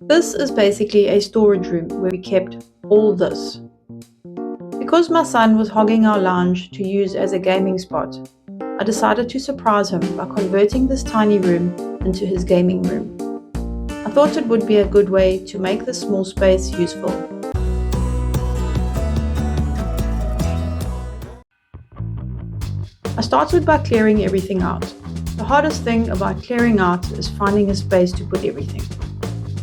This is basically a storage room where we kept all this. Because my son was hogging our lounge to use as a gaming spot, I decided to surprise him by converting this tiny room into his gaming room. I thought it would be a good way to make this small space useful. I started by clearing everything out. The hardest thing about clearing out is finding a space to put everything.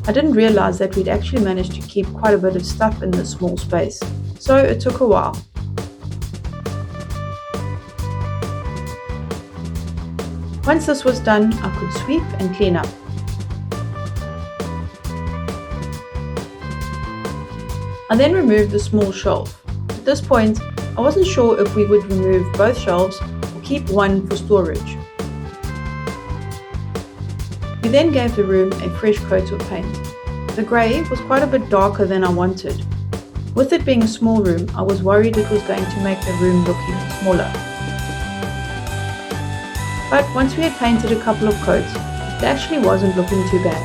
I didn't realize that we'd actually managed to keep quite a bit of stuff in this small space, so it took a while. Once this was done, I could sweep and clean up. I then removed the small shelf. At this point, I wasn't sure if we would remove both shelves or keep one for storage. We then gave the room a fresh coat of paint. The grey was quite a bit darker than I wanted. With it being a small room, I was worried it was going to make the room look even smaller. But once we had painted a couple of coats, it actually wasn't looking too bad.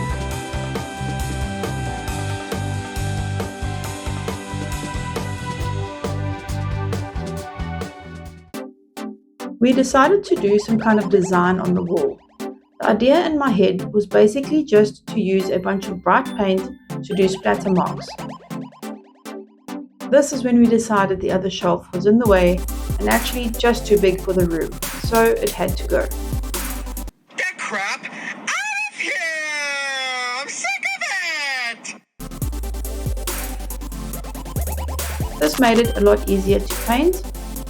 We decided to do some kind of design on the wall. The idea in my head was basically just to use a bunch of bright paint to do splatter marks. This is when we decided the other shelf was in the way and actually just too big for the room, so it had to go. Get crap out of here! I'm sick of it! This made it a lot easier to paint,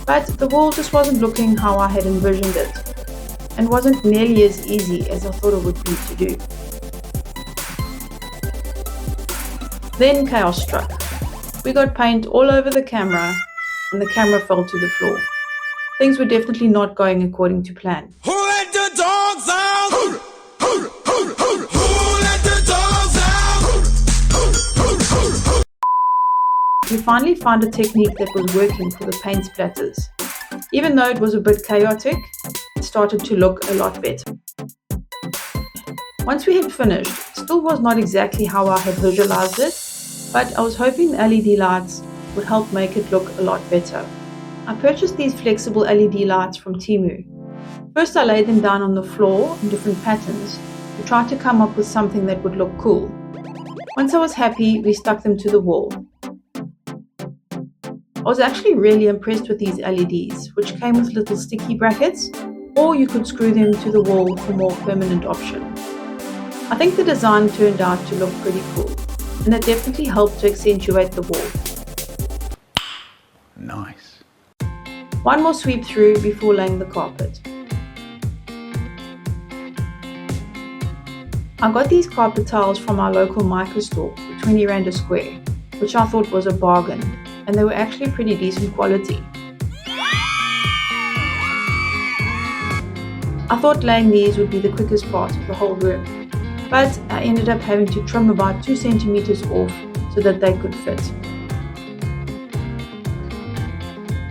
but the wall just wasn't looking how I had envisioned it, and wasn't nearly as easy as I thought it would be to do. Then chaos struck. We got paint all over the camera, and the camera fell to the floor. Things were definitely not going according to plan. Who let the dogs out? Who let the dogs out? We finally found a technique that was working for the paint splatters. Even though it was a bit chaotic, it started to look a lot better. Once we had finished, it still was not exactly how I had visualized it, but I was hoping the LED lights would help make it look a lot better. I purchased these flexible LED lights from Temu. First I laid them down on the floor in different patterns to try to come up with something that would look cool. Once I was happy, we stuck them to the wall. I was actually really impressed with these LEDs, which came with little sticky brackets, or you could screw them to the wall for more permanent option. I think the design turned out to look pretty cool, and it definitely helped to accentuate the wall. Nice. One more sweep through before laying the carpet. I got these carpet tiles from our local Mica store for 20 Rand a square, which I thought was a bargain, and they were actually pretty decent quality. I thought laying these would be the quickest part of the whole room, but I ended up having to trim about 2 centimeters off so that they could fit.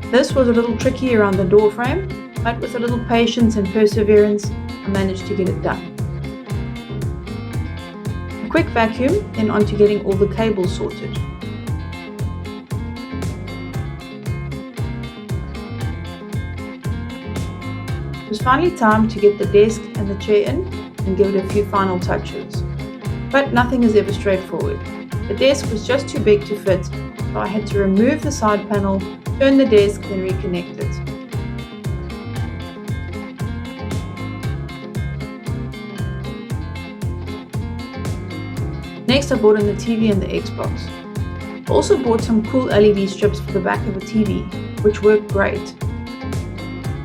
This was a little tricky around the door frame, but with a little patience and perseverance, I managed to get it done. A quick vacuum, then on to getting all the cables sorted. It was finally time to get the desk and the chair in and give it a few final touches. But nothing is ever straightforward. The desk was just too big to fit, so I had to remove the side panel, turn the desk, then reconnect it. Next I bought in the TV and the Xbox. I also bought some cool LED strips for the back of the TV, which worked great.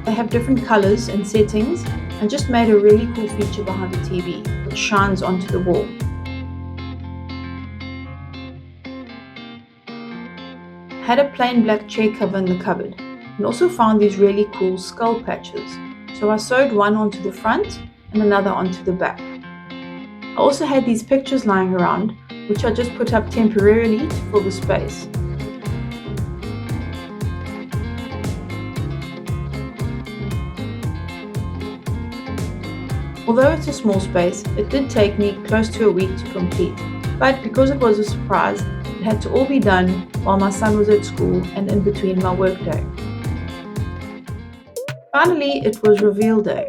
They have different colors and settings and just made a really cool feature behind the TV, which shines onto the wall. I had a plain black chair cover in the cupboard and also found these really cool skull patches, so I sewed one onto the front and another onto the back. I also had these pictures lying around, which I just put up temporarily to fill the space. Although it's a small space, it did take me close to a week to complete, But because it was a surprise, it had to all be done while my son was at school and in between my workday. Finally, it was reveal day.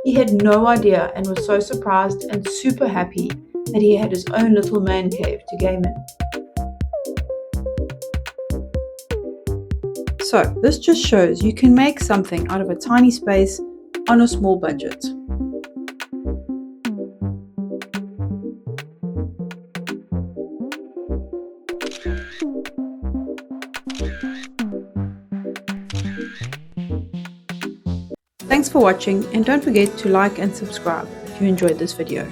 He had no idea and was so surprised and super happy that he had his own little man cave to game in. So, this just shows you can make something out of a tiny space on a small budget. Thanks for watching, and don't forget to like and subscribe if you enjoyed this video.